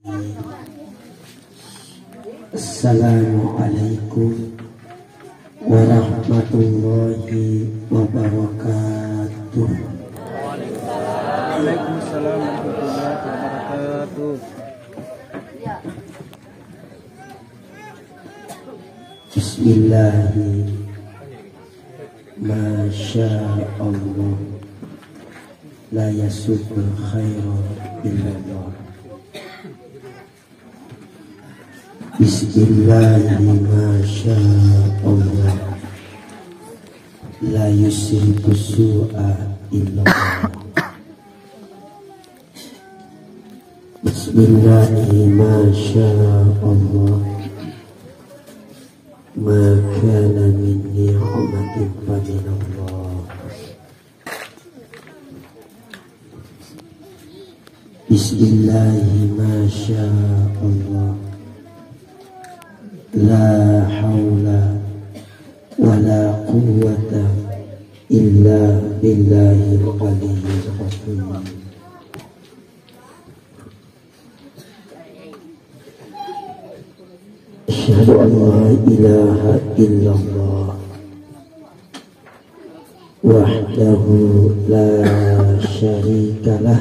Assalamualaikum warahmatullahi wabarakatuh. Waalaikumsalam warahmatullahi wabarakatuh. Bismillahi Masya Allah, la yasubul khairan illallah. Bismillahi Masya Allah, la yusriku su'a illallah. Bismillahi Masya Allah, ma kana min ni'matin fa min Allah. Bismillahi Masya Allah, la hawla wa la quwwata illa billahil aliyyil azim. Asyhadu an la ilaha illallah wahdahu la syarika lah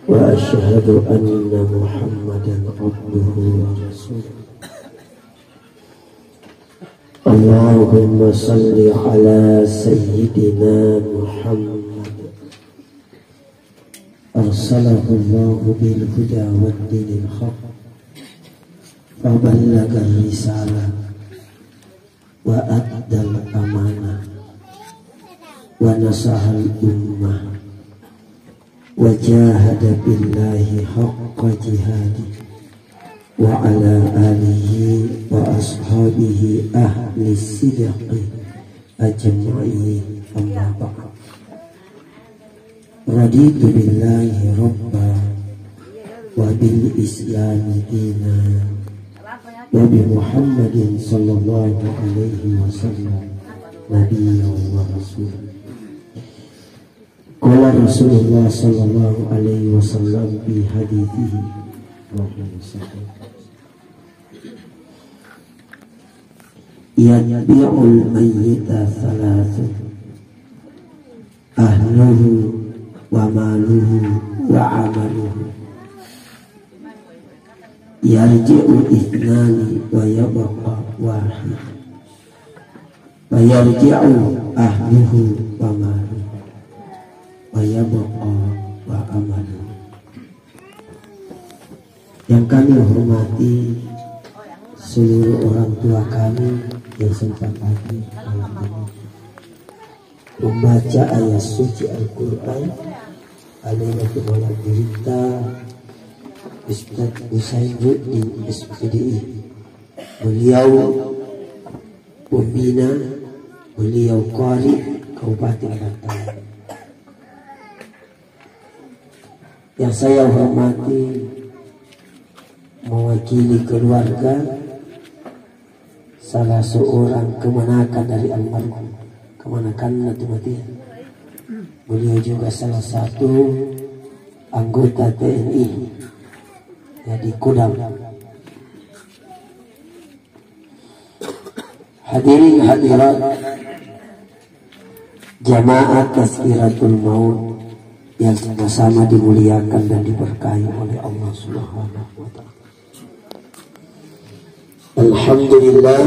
wa asyhadu anna Muhammadan abduhu wa rasuluh. Allahumma salli ala sayyidina Muhammad, arsalahu Allahu bil huda wad dinil haq, fa ballaga risalah wa addal amanah wa nasahal ummah wa jahada billahi haqqa jihadi wa ala alihi wa ashabihi ahli sidqi ajma'in. Amma ba'd. Raditu billahi rabba wa bil islami dina wa bi Muhammadin sallallahu alaihi wasallam nabiyyan wa rasulah. Qala Rasulullah sallallahu alaihi wasallam fi hadithihi yatbi'ul mayyita thalathun, ahluhu wa maluhu wa amaluhu, yarji'u ithnani wa yabqa wahid, wa yarji'u ahluhu wa maluhu wa yabqa wa amaluhu. Yang kami hormati seluruh orang tua kami yang sempat hadir malam ini membaca ayat suci Al-Quran, Alaikum Malam Dirita Ustaz Usainuddin SPDI. Beliau pembina, beliau qari Kabupaten Batam. Yang saya hormati mewakili keluarga salah seorang kemenakan dari almarhum, kemenakan mati-matian. Beliau juga salah satu anggota TNI ya di Kodam. Hadirin hadirat jamaah Tazkiratul Maut yang sama-sama dimuliakan dan diberkahi oleh Allah Subhanahu wa ta'ala. Alhamdulillah,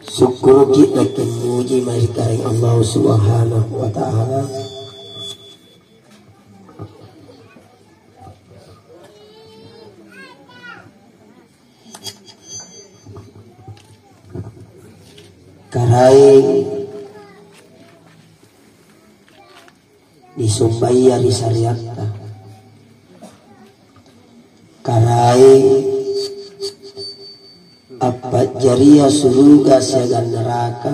syukur kita memuji mahitaring Allah Subhanahu wa ta'ala karai disumbaya disariatta karai apa jariya surga segan neraka.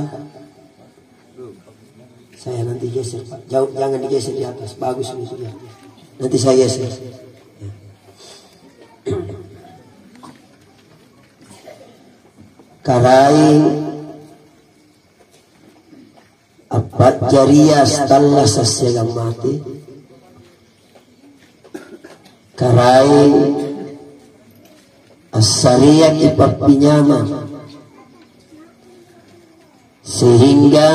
Saya nanti geser Pak, jauh, jangan digeser di atas, bagus ini sudah. Nanti saya geser. Karai apa Pak Jariya setelah sasiagang mati karai asariya kipak pinyama sehingga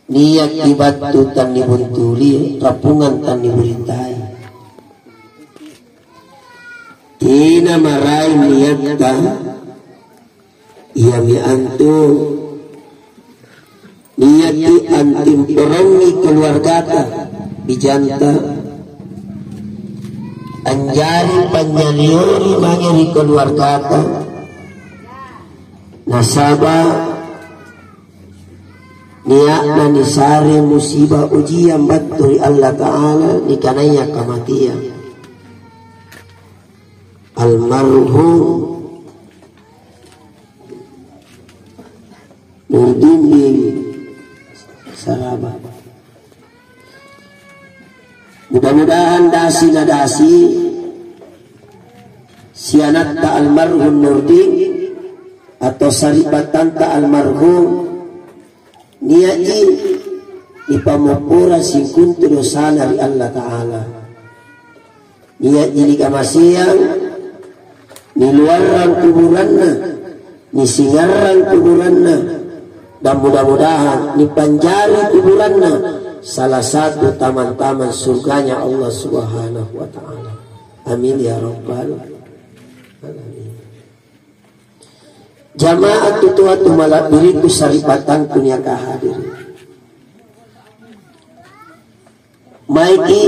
niat dibatu tan dibuntuli rapungan tan diberitai ina marai niat ta ia miantu niat di antim perongi keluarga ta bijanta anjari panjaliori mangeri keluarga ta nasabah niatna nisare musibah ujian baturi Allah Ta'ala dikanaya kematian almarhum Nurdin Saraba. Mudah-mudahan dasi nadasi sianat ta almarhum Nurdin atau saripatan ta almarhum niaji ipamupura singkuntu dosa dari Allah Ta'ala niaji di kamasiang ni luaran kuburanna ni singaran kuburanna dan mudah-mudahan ni panjari kuburanna salah satu taman-taman surganya Allah Subhanahu wa Ta'ala. Amin ya rabbal alamin. Jamaah tutuatu malak diriku saripatan punya kahadir maiki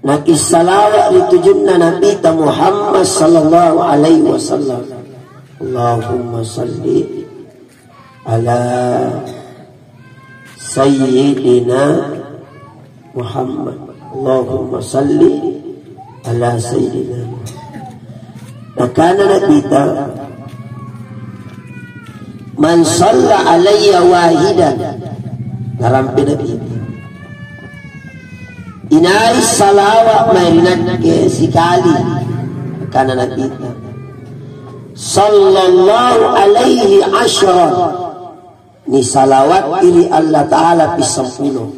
nakis salawat ditujunna Nabi ta Muhammad sallallahu alaihi wasallam. Allahumma salli ala Sayyidina Muhammad. Allahumma salli ala Sayyidina Muhammad. Nakana nakita man salla alayya wahidan ngarampi Nabi inai salawat mainat ke sikali kana nakita sallallahu alaihi asyara ni salawat iri Allah Ta'ala pisampuno.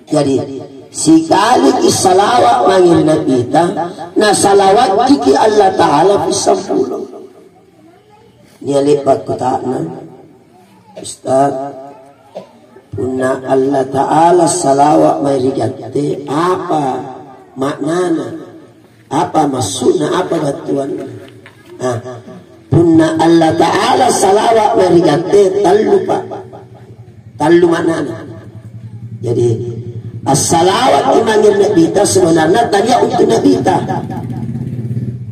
Jadi sikali isalawat mangil nabita na salawat kiki Allah Ta'ala pisampuno. Nialipat ko ta'na Ustaz puna Allah Ta'ala salawat may rigate apa maknana apa maksudna apa batuan punna Allah Ta'ala salawat merigate talu maknana. Jadi as-salawat imangir nabita sebenarnya tanya untuk nabita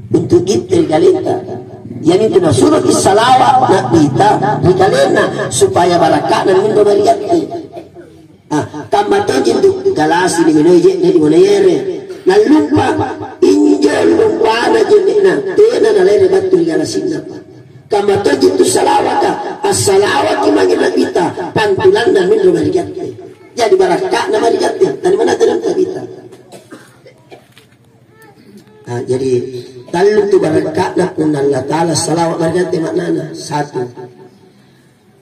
untuk kita galita yang itu nasuruh salawat nabita rigalena supaya barakana mundo merigate kamatojin tu galasi di menoje di monayere nalumpa lumpana jenina tena na lele batul galasinna kama tajitu salawata as-salawat imangin nabita pantulan dan min rumarigatte jadi barakah nama rigatte dari mana dalam nabita jadi talu tu barakah na punna Allah Ta'ala salawat marigatte maknana satu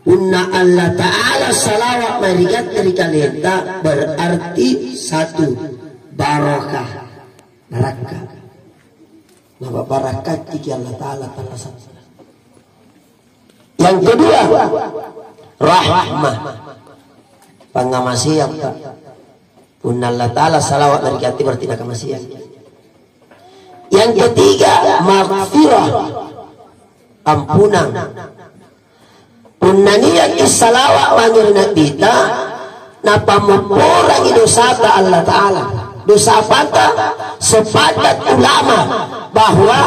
punna Allah Ta'ala salawat marigatte rikalenta berarti satu barakah nama barakat jika Allah Ta'ala satu. Yang kedua rahmah pangamasian pun Allah Ta'ala salawat berkati berarti nakamasian. Yang ketiga maghfirah ampunan pun naniya salawat wangir nabita napa memporangi dosa Allah Ta'ala dosa fata sepakat ulama bahwa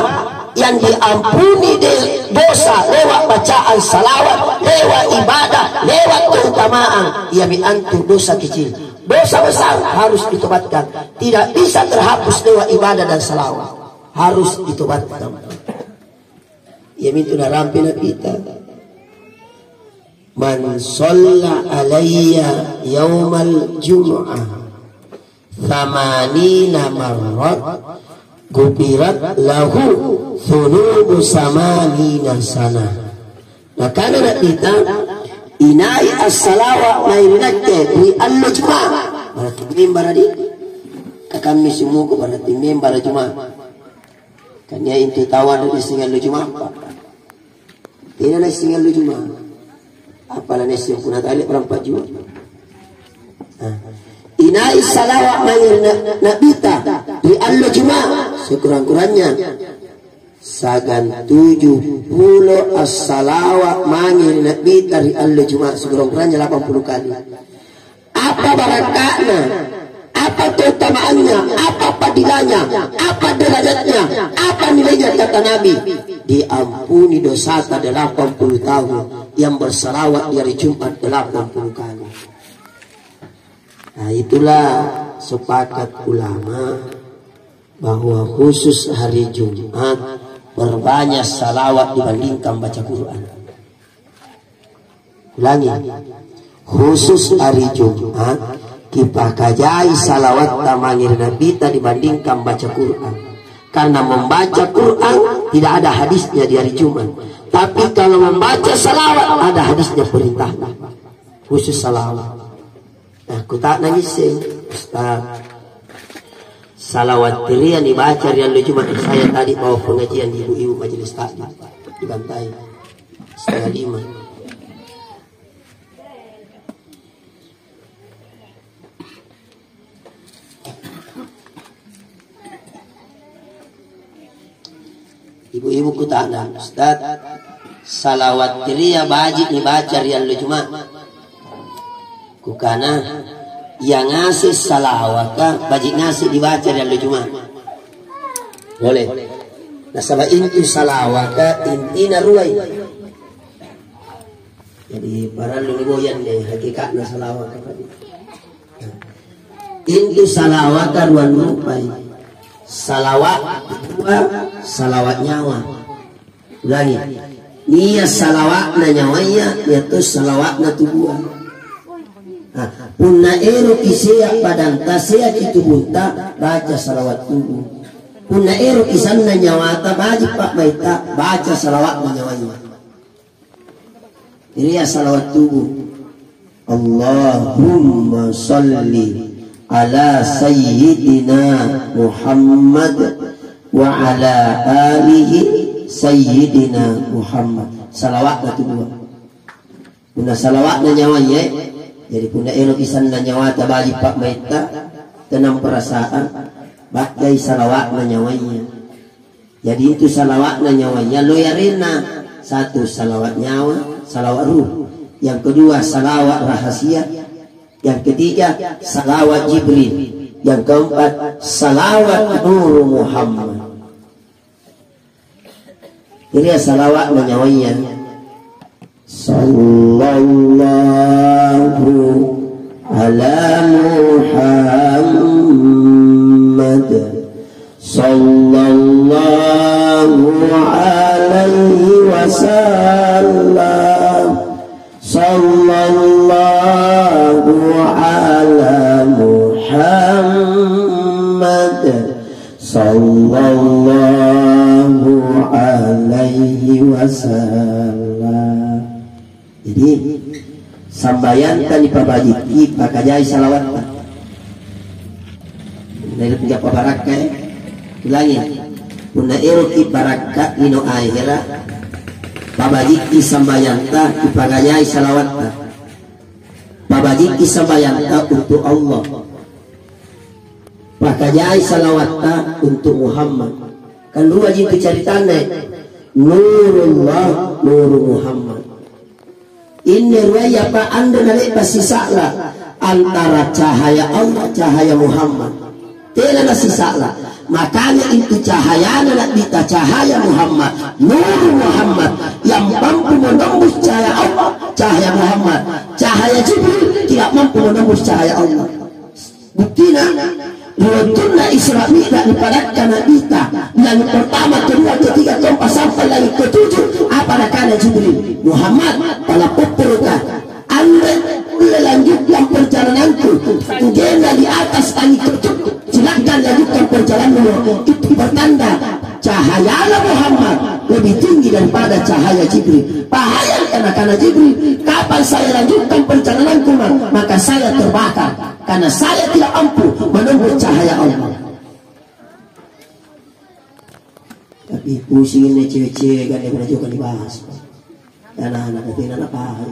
yang diampuni dosa lewat bacaan salawat lewat ibadah lewat keutamaan ia miantu dosa kecil dosa besar harus ditobatkan tidak bisa terhapus lewat ibadah dan salawat harus ditobatkan ia mintu narampina kita man shalla alayya yaumal jum'ah Thamanina marrat gubirat lahu thunubu samanina sana. Nah karena kita inai as-salawa mairinakke di al-juma berarti member di kami semua ko berarti member juma kanya intu tawan di singal juma ina na singal juma apala na siya punat ali perempat juma inai salawa mairina nabita di al-juma sekurang-kurangnya sagan 70 as-salawa mangir nabi dari al-juma sekurang-kurangnya 80 kali. Apa barakahnya, apa keutamaannya, apa fadilahnya, apa derajatnya, apa nilainya kata Nabi, diampuni dosa 80 tahun yang bersalawat di hari Jumat 80 kali. Nah itulah sepakat ulama bahwa khusus hari Jumat berbanyak salawat dibandingkan baca Quran. Ulangi, khusus hari Jumat kita kajai salawat tamangir Nabi dibandingkan baca Quran. Karena membaca Quran tidak ada hadisnya di hari Jumat. Tapi kalau membaca salawat ada hadisnya perintah. Khusus salawat. Nah, aku tak nangis Ustaz. Salawat tiri yang dibaca rian Jumat saya tadi bawa pengajian di ibu-ibu majelis taklim di Bantai 4:30. Ibu-ibu ku tak ada Ustaz, salawat tiri yang wajib dibaca rian Jumat kukana yang ngasih salawat wajib ngasih dibaca dalam Jumat boleh. Nah sama inti salawat intina ruai jadi para lu goyan deh hakikatnya salawat inti salawat ruan rupai salawat dua salawat nyawa. Ulangi niya salawat na nyawanya yaitu salawat na tubuhan. Punna ero kisya padanta saya kitu bunta baca salawat tubuh. Punna ero kisanna nyawata baji pak baita baca salawat nyawanya. Ini ya salawat tubuh. Allahumma salli ala sayyidina Muhammad wa ala alihi sayyidina Muhammad. Salawat tubuh. Punna salawat nyawanya jadi pundak elo isan na nyawata balik pak maita tenang perasaan bagai salawat na nyawanya. Jadi itu salawat na nyawanya lo yarina satu salawat nyawa salawat ruh, yang kedua salawat rahasia, yang ketiga salawat Jibril, yang keempat salawat Nur Muhammad. Ini salawat na nyawanya. Sallallahu ala Muhammad sallallahu alaihi wasallam sallallahu ala Muhammad sallallahu alaihi wasallam. Jadi sambayan tadi pabajiki pakajai salawat dari tiga pabaraka ulangi punna ero ki baraka ino akhira pabajiki sambayan ta pakajai salawat pabajiki sambayan ta untuk Allah pakajai salawat ta untuk Muhammad kan dua jitu ceritanya Nurullah Nur Muhammad. Ini ruaya pa anda nalik pasisala antara cahaya Allah cahaya Muhammad. Tidak ada sisala. Makanya itu cahaya nak kita cahaya Muhammad, Nur Muhammad yang mampu menembus cahaya Allah, cahaya Muhammad. Cahaya Jibril tidak mampu menembus cahaya Allah. Buktinya Rasulullah Isra Mi'raj dipadatkan kita. Yang pertama, kedua, ketiga, keempat sampai lagi ketujuh. Apa nakana Jibril? Muhammad, pada pupurkan. Anda lanjutkan perjalananku. Gena di atas tani ketujuh. Silakan lanjutkan perjalananmu. Itu bertanda cahaya Muhammad lebih tinggi daripada cahaya Jibril. Bahaya karena Jibril, kapan saya lanjutkan perjalananku maka saya terbakar, karena saya tidak mampu menembus cahaya Allah. Tapi pusing ini cewek-cewek kan yang pernah juga dibahas. Anak-anak itu anak paham.